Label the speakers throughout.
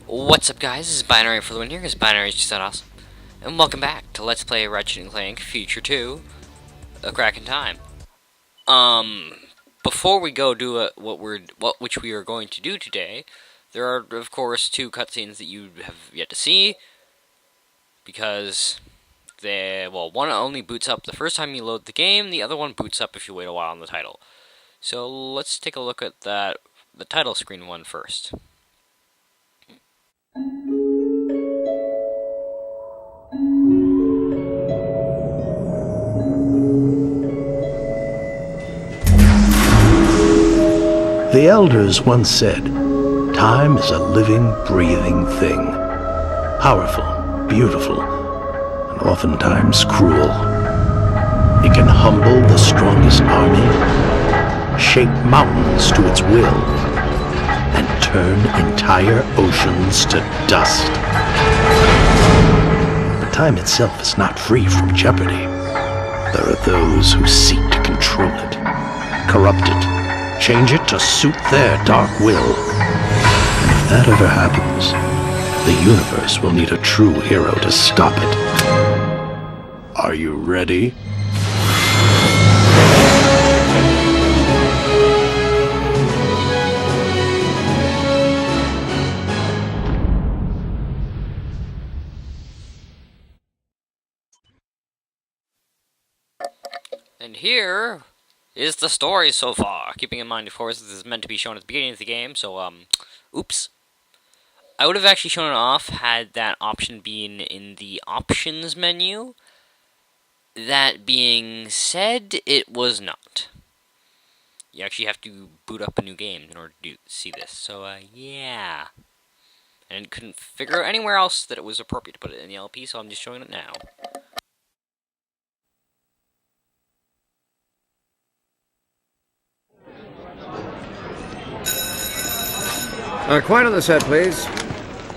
Speaker 1: What's up, guys? This is Binary for the win here, because Binary is just that awesome. And welcome back to Let's Play Ratchet and Clank Future 2, A Crack in Time. Before we go do which we are going to do today, there are, of course, two cutscenes that you have yet to see, because one only boots up the first time you load the game, the other one boots up if you wait a while on the title. So let's take a look at the title screen one first.
Speaker 2: The elders once said, time is a living, breathing thing. Powerful, beautiful, and oftentimes cruel. It can humble the strongest army, shape mountains to its will, and turn entire oceans to dust. But time itself is not free from jeopardy. There are those who seek to control it, corrupt it, change it to suit their dark will. And if that ever happens, the universe will need a true hero to stop it. Are you ready?
Speaker 1: And here is the story so far. Keeping in mind, of course, this is meant to be shown at the beginning of the game, so, oops. I would have actually shown it off had that option been in the options menu. That being said, it was not. You actually have to boot up a new game in order to see this, so, yeah. And couldn't figure out anywhere else that it was appropriate to put it in the LP, so I'm just showing it now.
Speaker 3: Quiet on the set, please.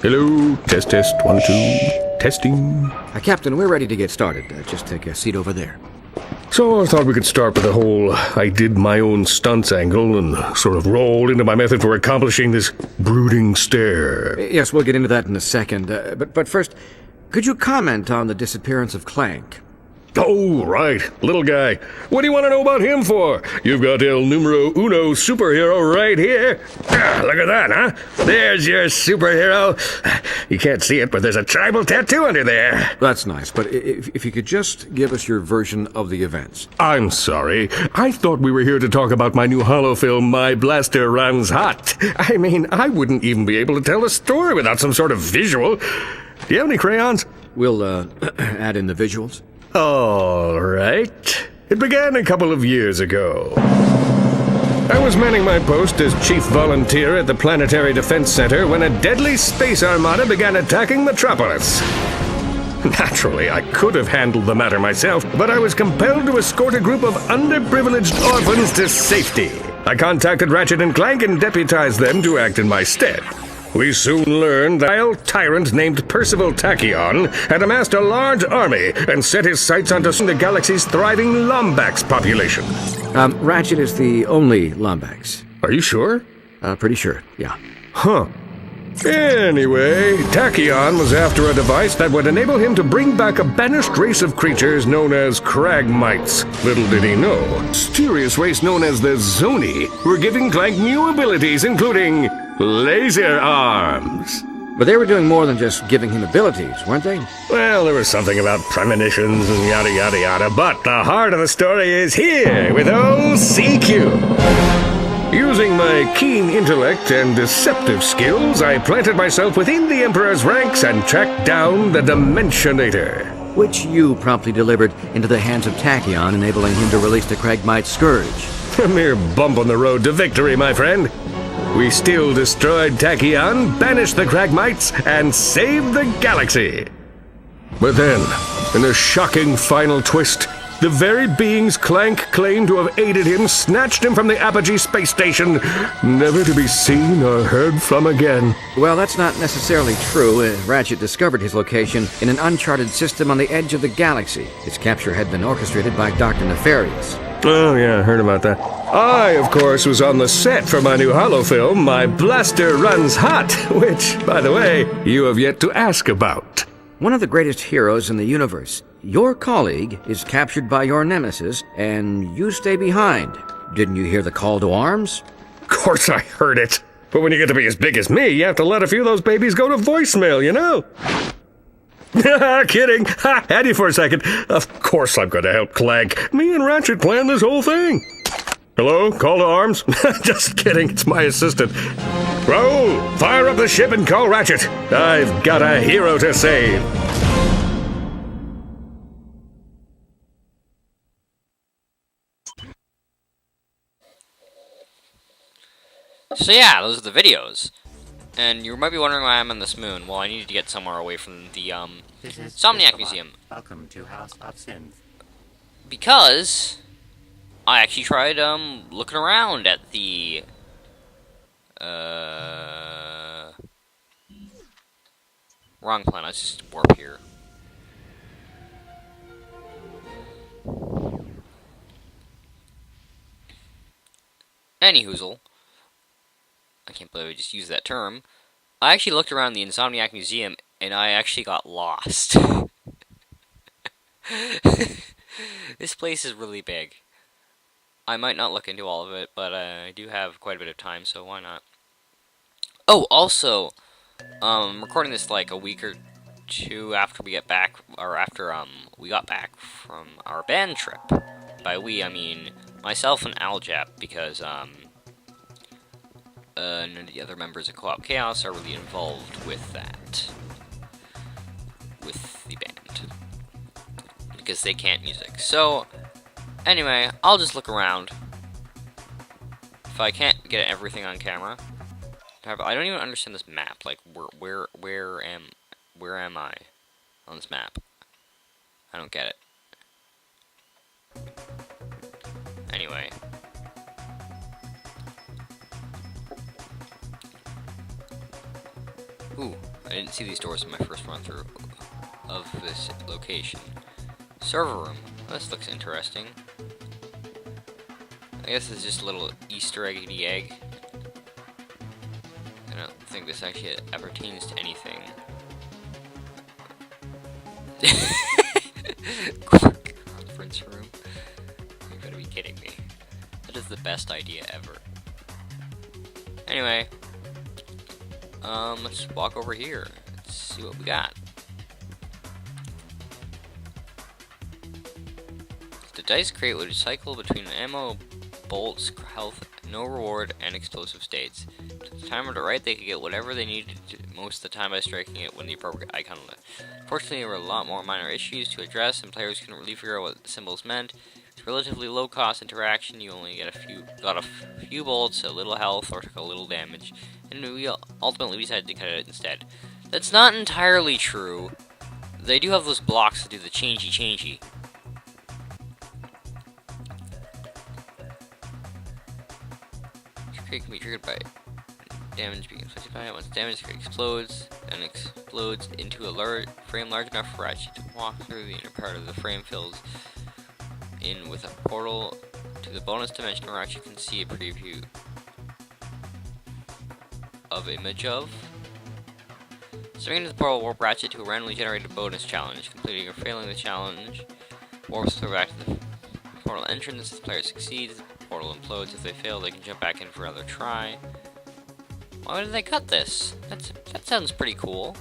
Speaker 4: Hello, test, 1, 2, testing.
Speaker 3: Captain, we're ready to get started. Just take a seat over there.
Speaker 4: So I thought we could start with the whole I did my own stunts angle and sort of roll into my method for accomplishing this brooding stare.
Speaker 3: Yes, we'll get into that in a second. But first, could you comment on the disappearance of Clank?
Speaker 4: Oh, right, little guy. What do you want to know about him for? You've got El Numero Uno superhero right here. Look at that, huh? There's your superhero. You can't see it, but there's a tribal tattoo under there.
Speaker 3: That's nice, but if you could just give us your version of the events.
Speaker 4: I'm sorry. I thought we were here to talk about my new holo film, My Blaster Runs Hot. I mean, I wouldn't even be able to tell a story without some sort of visual. Do you have any crayons?
Speaker 3: We'll add in the visuals.
Speaker 4: All right. It began a couple of years ago. I was manning my post as chief volunteer at the Planetary Defense Center when a deadly space armada began attacking Metropolis. Naturally, I could have handled the matter myself, but I was compelled to escort a group of underprivileged orphans to safety. I contacted Ratchet and Clank and deputized them to act in my stead. We soon learned that a vile tyrant named Percival Tachyon had amassed a large army and set his sights on the galaxy's thriving Lombax population.
Speaker 3: Ratchet is the only Lombax.
Speaker 4: Are you sure?
Speaker 3: Pretty sure, yeah.
Speaker 4: Huh. Anyway, Tachyon was after a device that would enable him to bring back a banished race of creatures known as Cragmites. Little did he know, a mysterious race known as the Zoni were giving Clank new abilities, including laser arms.
Speaker 3: But they were doing more than just giving him abilities, weren't they?
Speaker 4: Well, there was something about premonitions and yada yada yada, but the heart of the story is here with old CQ. Using my keen intellect and deceptive skills, I planted myself within the Emperor's ranks and tracked down the Dimensionator.
Speaker 3: Which you promptly delivered into the hands of Tachyon, enabling him to release the Cragmite Scourge.
Speaker 4: A mere bump on the road to victory, my friend. We still destroyed Tachyon, banished the Cragmites, and saved the galaxy. But then, in a shocking final twist, the very beings Clank claimed to have aided him snatched him from the Apogee space station, never to be seen or heard from again.
Speaker 3: Well, that's not necessarily true. Ratchet discovered his location in an uncharted system on the edge of the galaxy. Its capture had been orchestrated by Dr. Nefarious.
Speaker 4: Oh, yeah, I heard about that. I, of course, was on the set for my new Hollow film, My Blaster Runs Hot, which, by the way, you have yet to ask about.
Speaker 3: One of the greatest heroes in the universe. Your colleague is captured by your nemesis, and you stay behind. Didn't you hear the call to arms?
Speaker 4: Of course I heard it. But when you get to be as big as me, you have to let a few of those babies go to voicemail, you know? Kidding. Ha, had you for a second. Of course I'm going to help Clank. Me and Ratchet planned this whole thing. Hello? Call to arms? Just kidding. It's my assistant. Roll! Fire up the ship and call Ratchet. I've got a hero to save.
Speaker 1: So yeah, those are the videos. And you might be wondering why I'm on this moon. Well, I needed to get somewhere away from the, Insomniac Museum.
Speaker 5: Welcome to House of Sins.
Speaker 1: Because I actually tried, looking around at the, wrong planet. Let's just warp here. Anyhoozle. I can't believe I just used that term. I actually looked around the Insomniac Museum, and I actually got lost. This place is really big. I might not look into all of it, but I do have quite a bit of time, so why not? Oh, also, I'm recording this like a week or two after we get back, or after we got back from our band trip. By we, I mean myself and Aljap, because none of the other members of Co-op Chaos are really involved with that, with the band, because they can't music. So, anyway, I'll just look around. If I can't get everything on camera, I don't even understand this map. Like, where am I on this map? I don't get it. Anyway. Ooh, I didn't see these doors in my first run through of this location. Server room. This looks interesting. I guess it's just a little Easter eggy egg. I don't think this actually appertains to anything. Conference room? You gotta be kidding me. That is the best idea ever. Anyway. Let's walk over here. Let's see what we got. The dice crate would cycle between ammo, bolts, health, no reward, and explosive states. To the timer to right, they could get whatever they needed most of the time by striking it when the appropriate icon lit. Fortunately, there were a lot more minor issues to address, and players couldn't really figure out what the symbols meant. It's relatively low-cost interaction. You only get got a few bolts, a little health, or took a little damage, and we ultimately decided to cut it instead. That's not entirely true. They do have those blocks to do the changey. Crate can be triggered by damage being inflicted by it. Once damage, the crate explodes, and explodes into a frame large enough for Ratchet to walk through. The inner part of the frame fills in with a portal to the bonus dimension where Ratchet can see a preview of image of. Swinging into the portal, warp Ratchet to a randomly generated bonus challenge. Completing or failing the challenge warps her back to the portal entrance. If the player succeeds, the portal implodes. If they fail, they can jump back in for another try. Why did they cut this? That sounds pretty cool.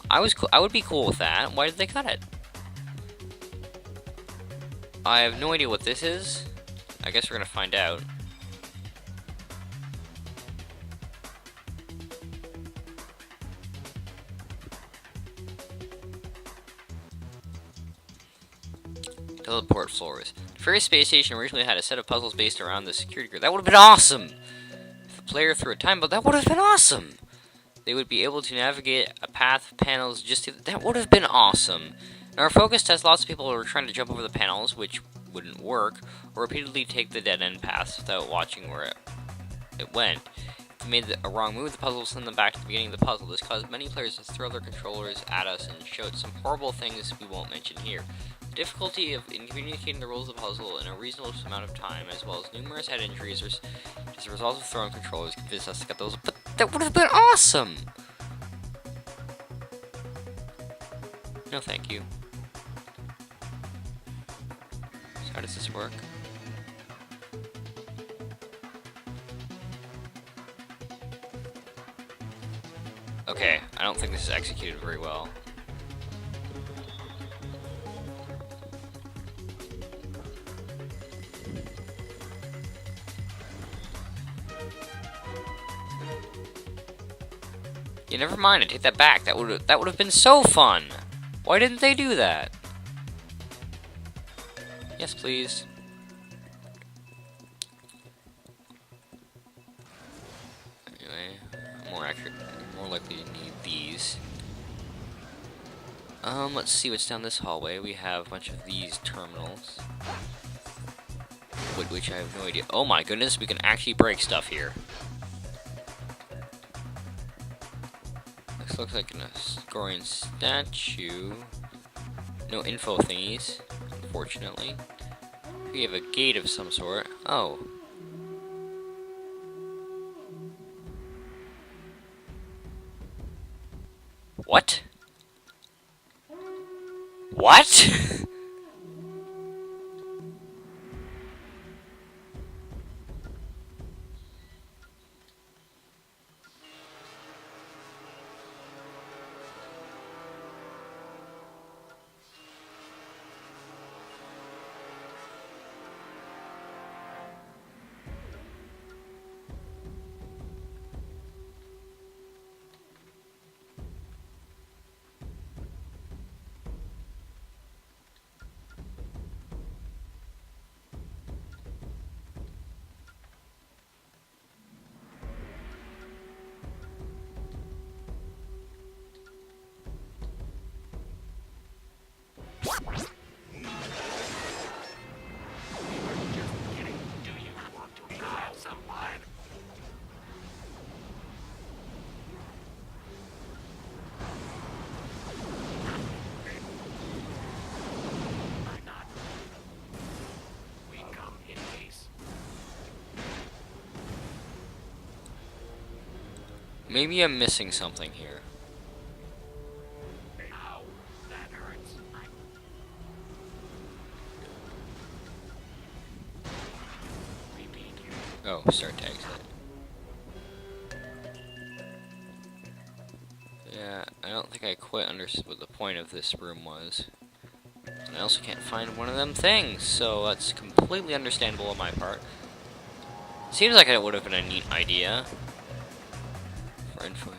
Speaker 1: I would be cool with that. Why did they cut it? I have no idea what this is. I guess we're gonna find out. Teleport floors. The Ferry Space Station originally had a set of puzzles based around the security grid. That would have been awesome! If the player threw a time belt, that would have been awesome! They would be able to navigate a path of panels that would have been awesome! In our focus test, lots of people were trying to jump over the panels, which wouldn't work, or repeatedly take the dead-end paths without watching where it went. they made a wrong move, the puzzle will send them back to the beginning of the puzzle. This caused many players to throw their controllers at us and showed some horrible things we won't mention here. The difficulty in communicating the rules of the puzzle in a reasonable amount of time, as well as numerous head injuries as a result of throwing controllers, convinced us to get those. But that would have been awesome! No, thank you. So how does this work? Okay, I don't think this is executed very well. Yeah, never mind, I take that back. That would have been so fun. Why didn't they do that? Yes, please. Anyway, more likely to need these. Let's see what's down this hallway. We have a bunch of these terminals, which I have no idea. Oh my goodness, we can actually break stuff here. This looks like a Gorian statue. No info thingies, unfortunately. We have a gate of some sort. Oh. What? What? Maybe I'm missing something here.
Speaker 5: Ow, that hurts. Repeat.
Speaker 1: Oh, start to exit. Yeah, I don't think I quite understood what the point of this room was. And I also can't find one of them things, so that's completely understandable on my part. Seems like it would have been a neat idea. For info.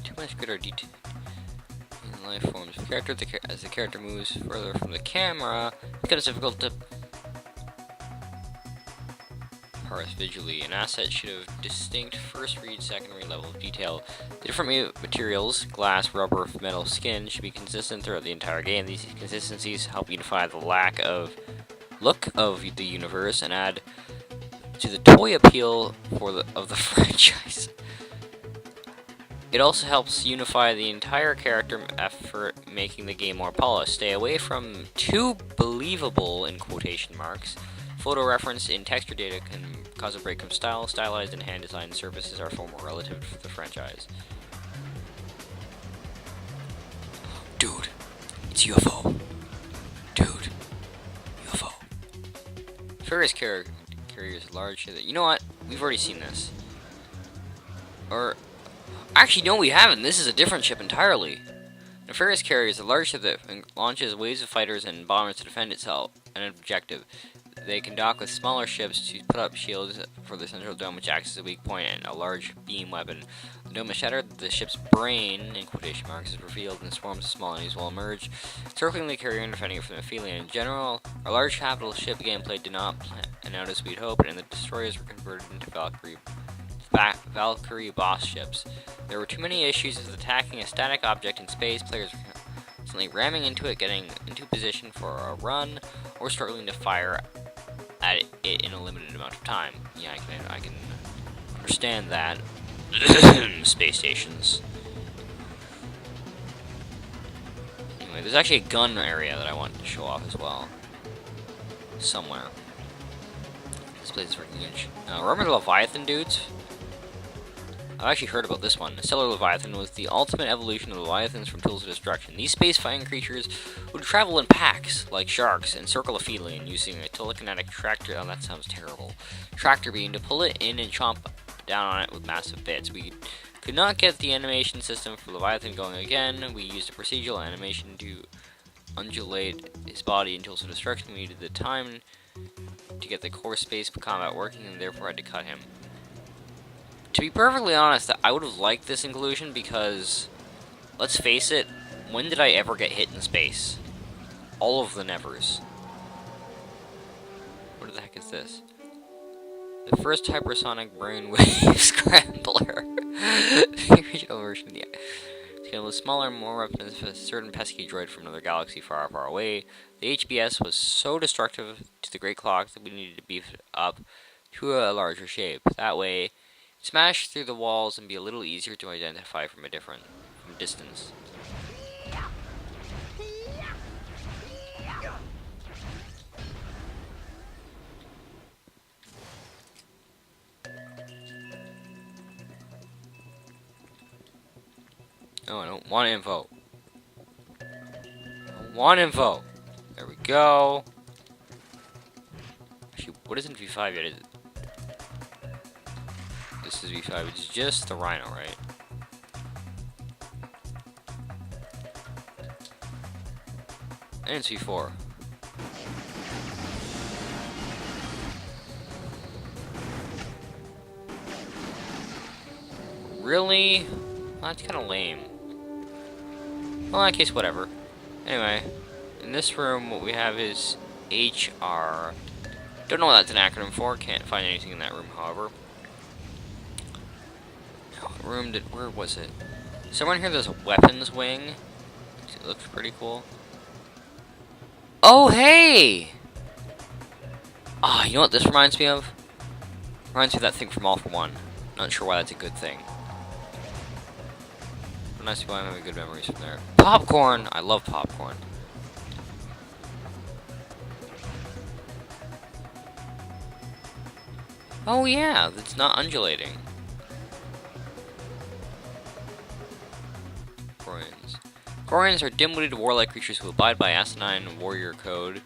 Speaker 1: Too much greater detail in life forms. As the character moves further from the camera, it becomes difficult to parse visually. An asset should have distinct first read, second read level of detail. The different materials, glass, rubber, metal, skin, should be consistent throughout the entire game. These consistencies help unify the look of the universe and add to the toy appeal of the franchise. It also helps unify the entire character effort, making the game more polished. Stay away from too believable, in quotation marks, photo reference in texture data can cause a break from style. Stylized and hand-designed surfaces are far more relative to the franchise. Dude, it's UFO. Dude, UFO. Ferris carrier is large. You know what? We've already seen this. Or, actually, no, we haven't. This is a different ship entirely. The Ferris carrier is a large ship that launches waves of fighters and bombers to defend itself and an objective. They can dock with smaller ships to put up shields for the central dome, which acts as a weak point, and a large beam weapon. The dome is shattered, the ship's brain, in quotation marks, is revealed, and swarms of small enemies will emerge, circling the carrier and defending it from the Aphelion. In general, our large capital ship gameplay did not pan out as we'd hoped, and the destroyers were converted into Valkyrie boss ships. There were too many issues with attacking a static object in space. Players constantly ramming into it, getting into position for a run, or struggling to fire at it in a limited amount of time. Yeah, I can understand that. Space stations. Anyway, there's actually a gun area that I wanted to show off as well. Somewhere. This place is freaking huge. Remember the Leviathan dudes? I've actually heard about this one. The Stellar Leviathan was the ultimate evolution of the Leviathans from Tools of Destruction. These space-fighting creatures would travel in packs, like sharks, and circle a feline using a telekinetic tractor. Oh, that sounds terrible. Tractor beam to pull it in and chomp down on it with massive bits. We could not get the animation system for Leviathan going again. We used a procedural animation to undulate his body in Tools of Destruction. We needed the time to get the core space combat working, and therefore had to cut him. To be perfectly honest, I would have liked this inclusion because, let's face it, when did I ever get hit in space? All of the nevers. What the heck is this? The first hypersonic brainwave scrambler. The original version, yeah. Scale was smaller, more weapons for a certain pesky droid from another galaxy far, far away. The HBS was so destructive to the Great Clock that we needed to beef it up to a larger shape. That way, smash through the walls and be a little easier to identify from distance. No, I don't want info. I don't want info. There we go. Actually, what isn't V5 yet? Is it? This is V5. It's just the Rhino, right? And it's V4. Really? Well, that's kind of lame. Well, in that case, whatever. Anyway, in this room, what we have is HR. Don't know what that's an acronym for. Can't find anything in that room, however. What room did... Where was it? Somewhere in here there's a weapons wing. It looks pretty cool. Oh, hey! Ah, you know what this reminds me of? Reminds me of that thing from All for One. Not sure why that's a good thing. But nice people, I'm having good memories from there. Popcorn! I love popcorn. Oh yeah, it's not undulating. Gorians. Gorians are dim-witted warlike creatures who abide by asinine warrior code,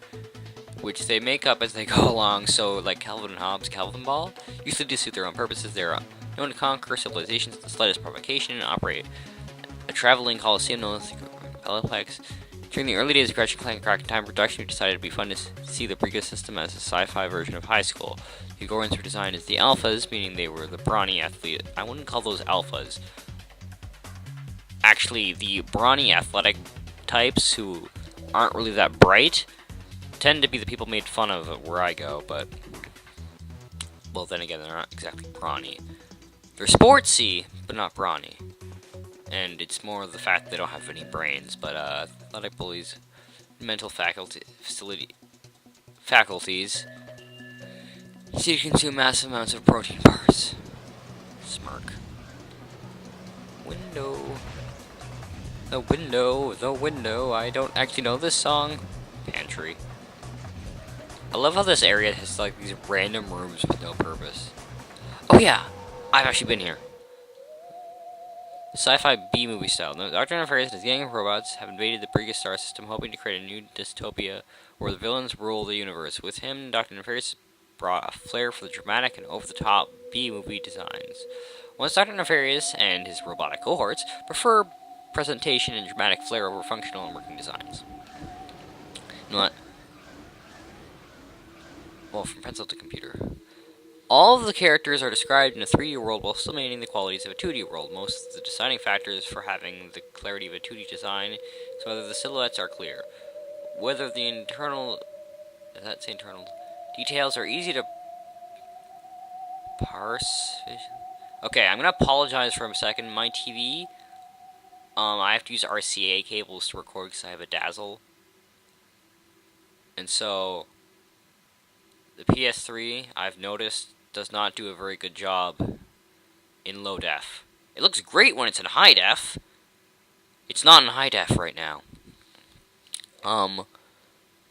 Speaker 1: which they make up as they go along. So, like Calvin and Hobbes' Calvin Ball, usually to suit their own purposes, they are known to conquer civilizations at the slightest provocation and operate a traveling coliseum known as the Peliplex. During the early days of Ratchet and Clank Time production, we decided it'd be fun to see the Briga system as a sci-fi version of high school. The Gorians were designed as the alphas, meaning they were the brawny athlete. I wouldn't call those alphas. Actually, the brawny athletic types who aren't really that bright tend to be the people made fun of where I go, but... Well, then again, they're not exactly brawny. They're sportsy, but not brawny. And it's more of the fact that they don't have any brains, but athletic bullies, mental faculties, so you consume massive amounts of protein bars. Smirk. Window. The window, the window. I don't actually know this song. Pantry. I love how this area has like these random rooms with no purpose. Oh yeah, I've actually been here. Sci-fi B-movie style. The Dr. Nefarious and his gang of robots have invaded the Briga star system, hoping to create a new dystopia where the villains rule the universe. With him, Dr. Nefarious brought a flair for the dramatic and over-the-top B-movie designs. Once Dr. Nefarious and his robotic cohorts prefer presentation and dramatic flair over functional and working designs. You know what? Well, from pencil to computer. All of the characters are described in a 3D world while still maintaining the qualities of a 2D world. Most of the deciding factors for having the clarity of a 2D design is whether the silhouettes are clear, whether the internal... Does that say internal? Details are easy to parse. Okay, I'm going to apologize for a second. My TV I have to use RCA cables to record because I have a Dazzle. And so, the PS3, I've noticed, does not do a very good job in low def. It looks great when it's in high def. It's not in high def right now.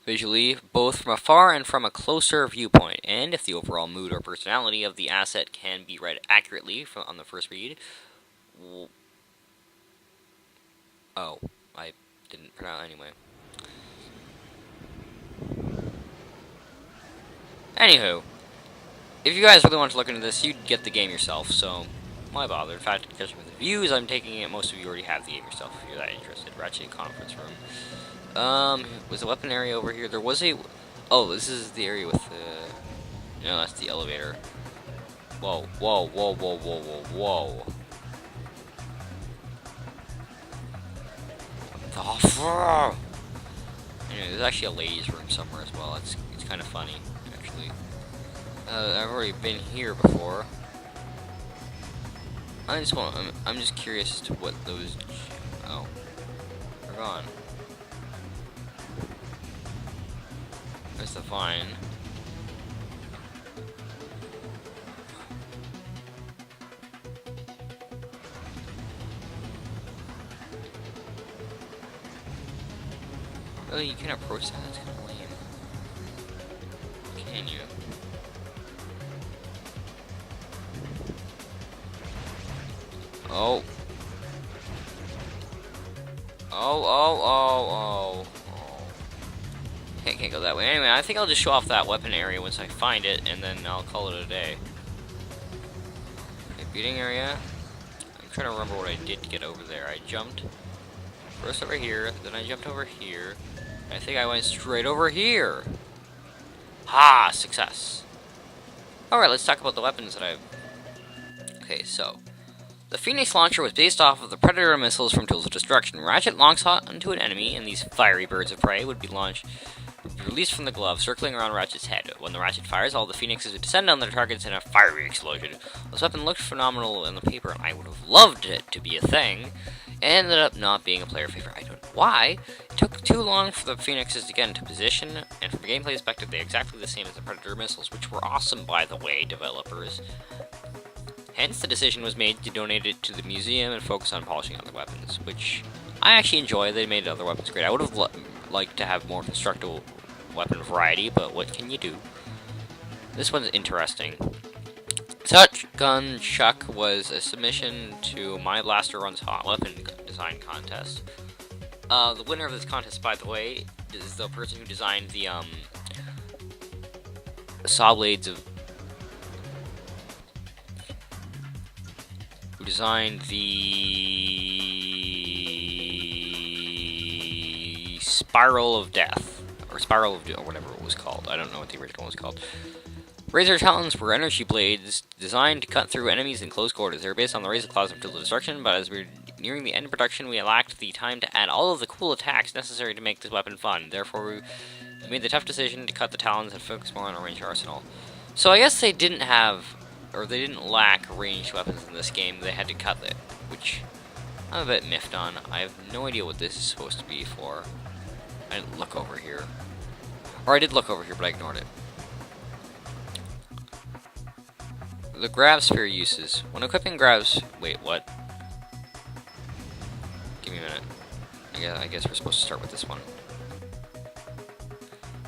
Speaker 1: Visually, both from a far and from a closer viewpoint, and if the overall mood or personality of the asset can be read accurately on the first read. Oh, I didn't print out anyway. Anywho, if you guys really want to look into this, you'd get the game yourself, so why bother? In fact, because with the views I'm taking it, most of you already have the game yourself if you're that interested. Ratchet Conference Room. Was the weapon area over here? There was a... Oh, this is the area with the... No, that's the elevator. Whoa, whoa, whoa, whoa, whoa, whoa, whoa. Anyway, there's actually a ladies' room somewhere as well. It's kind of funny, actually. I've already been here before. I'm just curious as to what those... Oh. They're gone. There's the vine. Oh, you can approach that? That's kind of lame. Can you? Oh. Oh. Can't go that way. Anyway, I think I'll just show off that weapon area once I find it, and then I'll call it a day. Okay, beating area. I'm trying to remember what I did to get over there. I jumped first over here, then I jumped over here. I think I went straight over here. Ha! Success. Alright, let's talk about the weapons that I've... Okay, so... The Phoenix launcher was based off of the Predator missiles from Tools of Destruction. Ratchet launches onto an enemy, and these fiery birds of prey would be released from the glove, circling around Ratchet's head. When the Ratchet fires, all the Phoenixes would descend on their targets in a fiery explosion. This weapon looked phenomenal on the paper, and I would have loved it to be a thing. It ended up not being a player favorite. I don't know why. It took too long for the Phoenixes to get into position, and from a gameplay perspective, they're exactly the same as the Predator missiles, which were awesome, by the way, developers. Hence, the decision was made to donate it to the museum and focus on polishing other weapons, which I actually enjoy. They made other weapons great. I would have liked to have more constructible weapon variety, but what can you do? This one's interesting. Touch Gun Chuck was a submission to My Blaster Runs Hot Weapon Design Contest. The winner of this contest, by the way, is the person who designed the saw blades of... Who designed the Spiral of Death, or Spiral of Doom, or whatever it was called. I don't know what the original was called. Razor Talons were energy blades designed to cut through enemies in close quarters. They were based on the Razor Claws of Tools of Destruction, but as we were nearing the end of production, we lacked the time to add all of the cool attacks necessary to make this weapon fun. Therefore, we made the tough decision to cut the Talons and focus more on our ranged arsenal. So I guess they didn't have, or they didn't lack ranged weapons in this game. They had to cut it, which I'm a bit miffed on. I have no idea what this is supposed to be for. I didn't look over here. Or I did look over here, but I ignored it. The Grav Sphere uses. When equipping Gravs... Wait, what? Give me a minute. I guess we're supposed to start with this one.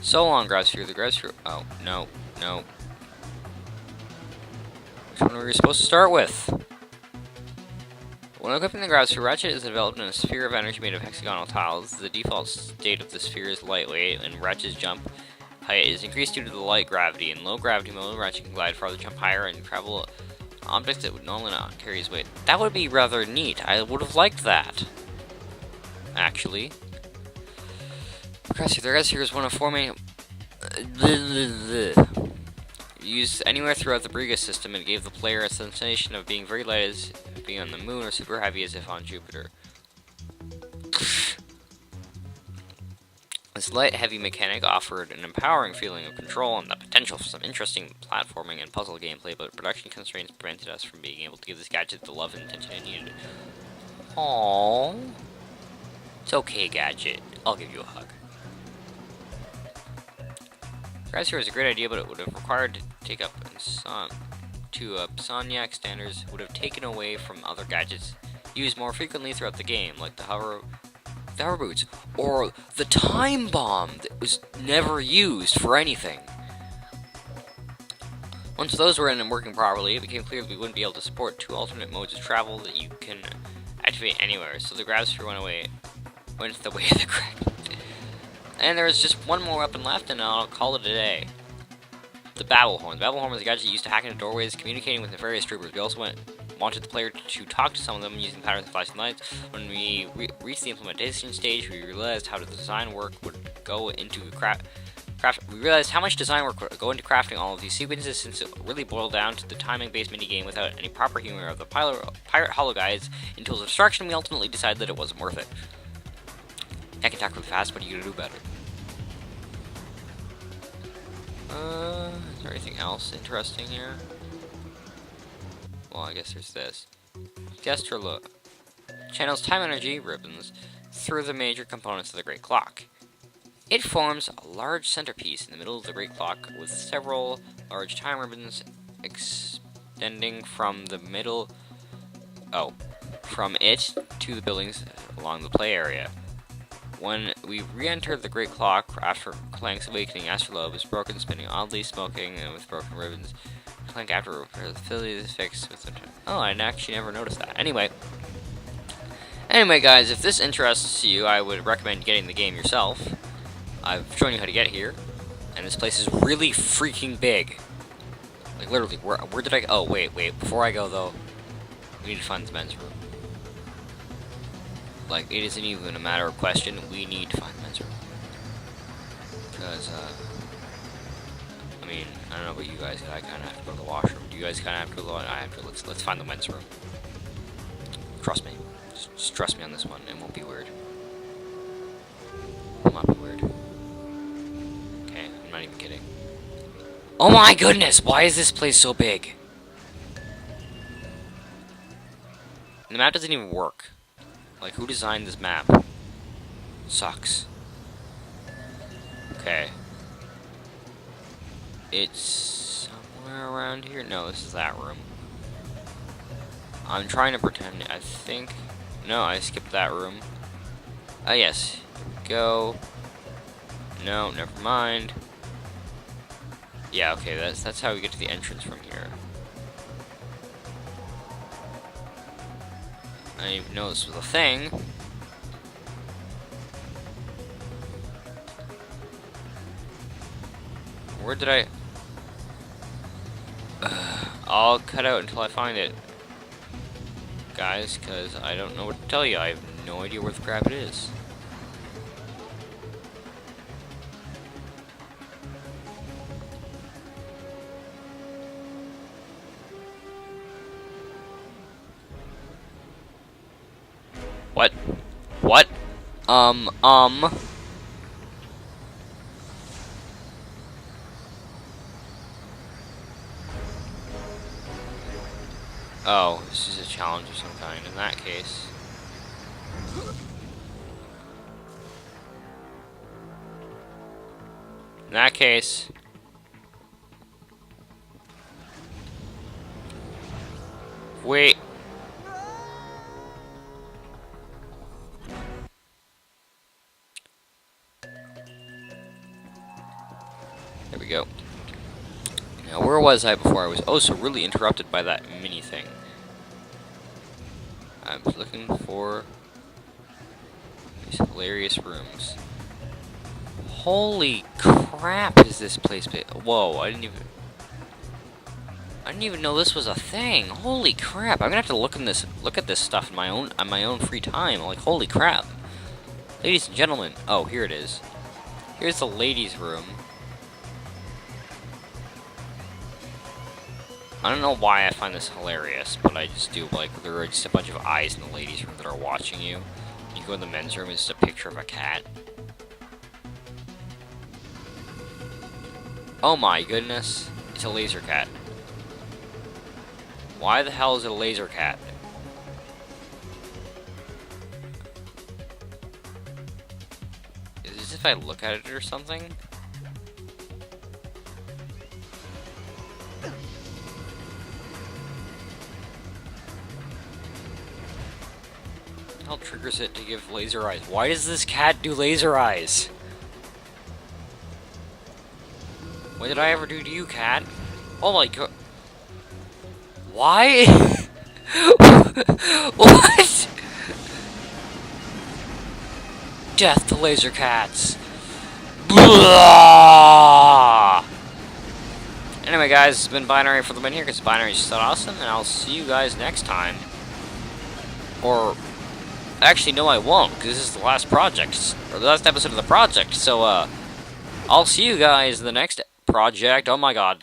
Speaker 1: So long, Grav Sphere. The Grav Sphere... Oh, no. Which one were we supposed to start with? When equipping the Grav Sphere, Ratchet is developed in a sphere of energy made of hexagonal tiles. The default state of the sphere is lightweight, and Ratchet's jump height is increased due to the light gravity. In low gravity mode, Ratchet can glide farther, jump higher, and travel objects that would normally not carry his weight. That would be rather neat. I would have liked that, actually. The Grav Sphere is one of four main... Used anywhere throughout the Briga system, it gave the player a sensation of being very light as being on the moon, or super heavy as if on Jupiter. This light, heavy mechanic offered an empowering feeling of control and the potential for some interesting platforming and puzzle gameplay, but production constraints prevented us from being able to give this gadget the love and attention it needed. Aww. It's okay, Gadget. I'll give you a hug. Grass here was a great idea, but it would have required to take up Insomniac standards would have taken away from other gadgets used more frequently throughout the game, like the hover boots, or the time bomb that was never used for anything. Once those were in and working properly, it became clear that we wouldn't be able to support 2 alternate modes of travel that you can activate anywhere, so the Gravisphere went the way of the correct. And there was just one more weapon left, and I'll call it a day. The Babble Horn. The Babble Horn was a gadget used to hack into doorways, communicating with nefarious troopers. We also wanted the player to talk to some of them using patterns of flashing lights. When we reached the implementation stage, we realized how the design work would go into we realized how much design work would go into crafting all of these sequences, since it really boiled down to the timing-based minigame without any proper humor of the pirate hollow guides and tools of destruction. We ultimately decided that it wasn't worth it. I can talk really fast, but you gotta do better. Is there anything else interesting here? Well, I guess there's this. Gesture look. Channels time energy ribbons through the major components of the Great Clock. It forms a large centerpiece in the middle of the Great Clock with several large time ribbons extending from the middle. From it to the buildings along the play area. When we re-entered the Great Clock after Clank's awakening, Astrolabe was broken, spinning oddly, smoking, and with broken ribbons. Clank, after repair, the facility is fixed with the... Oh, I actually never noticed that. Anyway, guys, if this interests you, I would recommend getting the game yourself. I've shown you how to get here, and this place is really freaking big. Like, literally, where did I go? Oh, wait, before I go, though, we need to find the men's room. Like, it isn't even a matter of question, we need to find the men's room. Because, I mean, I don't know about you guys, I kind of have to go to the washroom. Do you guys kind of have to go to the washroom? I have to. Let's find the men's room. Trust me. Just trust me on this one, it won't be weird. It will not be weird. Okay, I'm not even kidding. Oh my goodness, why is this place so big? And the map doesn't even work. Like, who designed this map? Sucks. Okay. It's somewhere around here? No, this is that room. I'm trying to pretend, I think... No, I skipped that room. Oh, yes. Go. No, never mind. Yeah, okay, that's how we get to the entrance from here. I didn't even know this was a thing. Where did I... I'll cut out until I find it. Guys, because I don't know what to tell you. I have no idea where the crap it is. What? What? Oh, this is a challenge of some kind in that case. In that case... Wait. There we go. Now, where was I before I was so really interrupted by that mini thing? I'm looking for these hilarious rooms. Holy crap, is this place big? Whoa, I didn't even know this was a thing. Holy crap! I'm gonna have to look at this stuff on my own free time. Like, holy crap, ladies and gentlemen. Oh, here it is. Here's the ladies' room. I don't know why I find this hilarious, but I just do. Like, there are just a bunch of eyes in the ladies' room that are watching you. You go in the men's room, it's just a picture of a cat. Oh my goodness, it's a laser cat. Why the hell is it a laser cat? I look at it or something? How triggers it to give laser eyes? Why does this cat do laser eyes? What did I ever do to you, cat? Oh my god. Why? What? Death to laser cats. Blah! Anyway, guys, it's been Binary for the Win here, because Binary is so awesome, and I'll see you guys next time. Or, actually, no, I won't, because this is the last project, or the last episode of the project, so, I'll see you guys in the next project. Oh my god.